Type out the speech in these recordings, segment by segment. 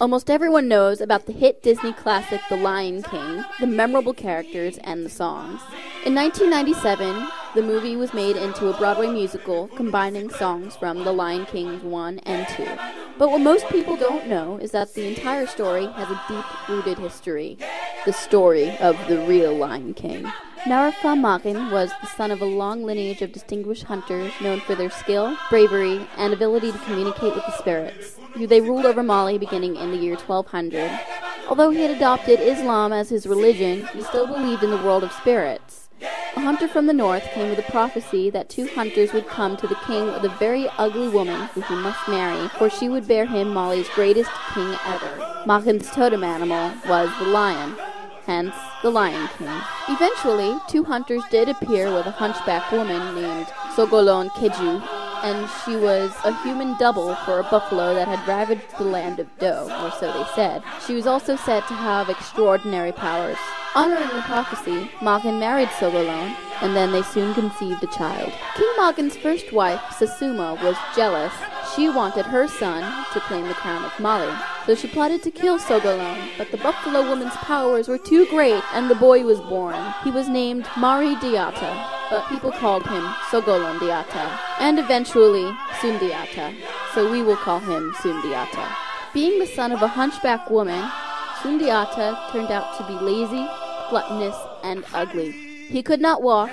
Almost everyone knows about the hit Disney classic The Lion King, the memorable characters, and the songs. In 1997, the movie was made into a Broadway musical combining songs from The Lion King 1 and 2. But what most people don't know is that the entire story has a deep-rooted history. The story of the real Lion King. Narration was the son of a long lineage of distinguished hunters known for their skill, bravery, and ability to communicate with the spirits. They ruled over Mali beginning in the year 1200. Although he had adopted Islam as his religion, he still believed in the world of spirits. A hunter from the north came with a prophecy that 2 hunters would come to the king with a very ugly woman who he must marry, for she would bear him Mali's greatest king ever. Makin's totem animal was the lion, hence the Lion King. Eventually, 2 hunters did appear with a hunchback woman named Sogolon Keju, and she was a human double for a buffalo that had ravaged the land of Do, or so they said. She was also said to have extraordinary powers. Honoring the prophecy, Makin married Sogolon, and then they soon conceived a child. King Makin's first wife, Sasuma, was jealous. She wanted her son to claim the crown of Mali, so she plotted to kill Sogolon, but the buffalo woman's powers were too great, and the boy was born. He was named Mari Diata, but people called him Sogolon Diata, and eventually Sundiata, so we will call him Sundiata. Being the son of a hunchback woman, Sundiata turned out to be lazy, gluttonous, and ugly. He could not walk,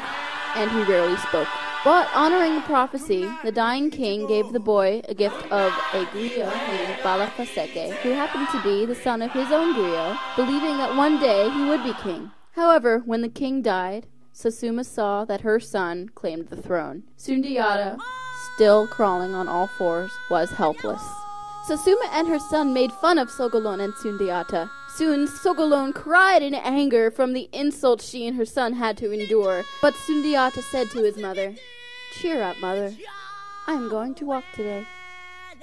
and he rarely spoke. But honoring the prophecy, the dying king gave the boy a gift of a griot named Balafaseke, who happened to be the son of his own griot, believing that one day he would be king. However, when the king died, Sasuma saw that her son claimed the throne. Sundiata, still crawling on all fours, was helpless. Sasuma and her son made fun of Sogolon and Sundiata. Soon, Sogolon cried in anger from the insults she and her son had to endure. But Sundiata said to his mother, "Cheer up, mother. I am going to walk today."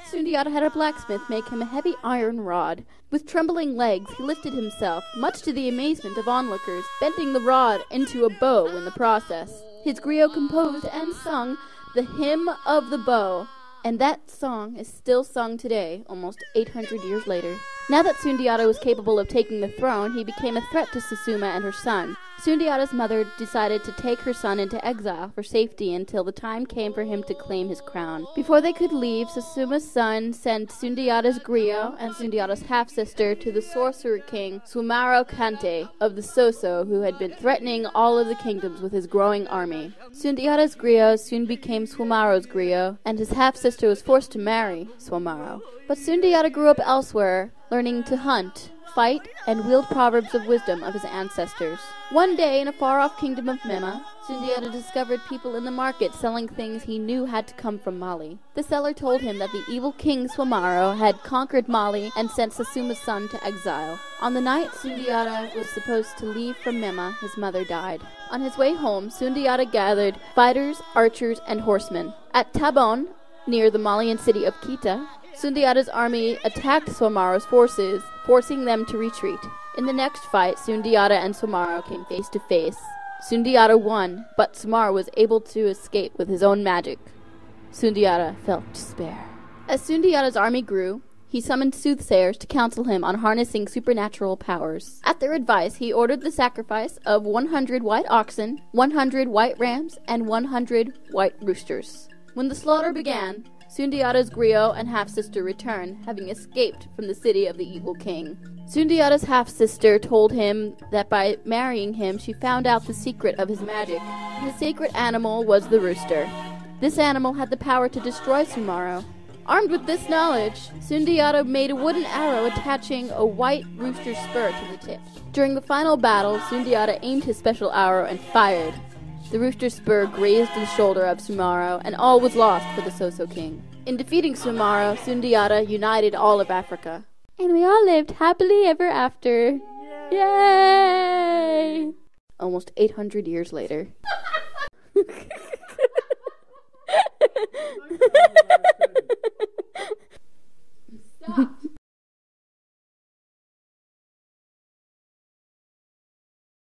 Sundiata had a blacksmith make him a heavy iron rod. With trembling legs, he lifted himself, much to the amazement of onlookers, bending the rod into a bow in the process. His griot composed and sung the Hymn of the Bow, and that song is still sung today, almost 800 years later. Now that Sundiata was capable of taking the throne, he became a threat to Sasuma and her son. Sundiata's mother decided to take her son into exile for safety until the time came for him to claim his crown. Before they could leave, Sasuma's son sent Sundiata's griot and Sundiata's half-sister to the sorcerer king Swamaro Kante of the Soso, who had been threatening all of the kingdoms with his growing army. Sundiata's griot soon became Swamaro's griot, and his half-sister was forced to marry Swamaro. But Sundiata grew up elsewhere, learning to hunt, fight, and wield proverbs of wisdom of his ancestors. One day, in a far-off kingdom of Mema, Sundiata discovered people in the market selling things he knew had to come from Mali. The seller told him that the evil king Swamaro had conquered Mali and sent Sasuma's son to exile. On the night Sundiata was supposed to leave from Mema, his mother died. On his way home, Sundiata gathered fighters, archers, and horsemen. At Tabon, near the Malian city of Kita, Sundiata's army attacked Swamaro's forces, forcing them to retreat. In the next fight, Sundiata and Swamaro came face to face. Sundiata won, but Swamaro was able to escape with his own magic. Sundiata felt despair. As Sundiata's army grew, he summoned soothsayers to counsel him on harnessing supernatural powers. At their advice, he ordered the sacrifice of 100 white oxen, 100 white rams, and 100 white roosters. When the slaughter began, Sundiata's griot and half-sister returned, having escaped from the city of the evil king. Sundiata's half-sister told him that by marrying him, she found out the secret of his magic. His sacred animal was the rooster. This animal had the power to destroy Swamaro. Armed with this knowledge, Sundiata made a wooden arrow attaching a white rooster spur to the tip. During the final battle, Sundiata aimed his special arrow and fired. The rooster spur grazed the shoulder of Swamaro, and all was lost for the Soso king. In defeating Swamaro, Sundiata united all of Africa. And we all lived happily ever after. Yay! Almost 800 years later.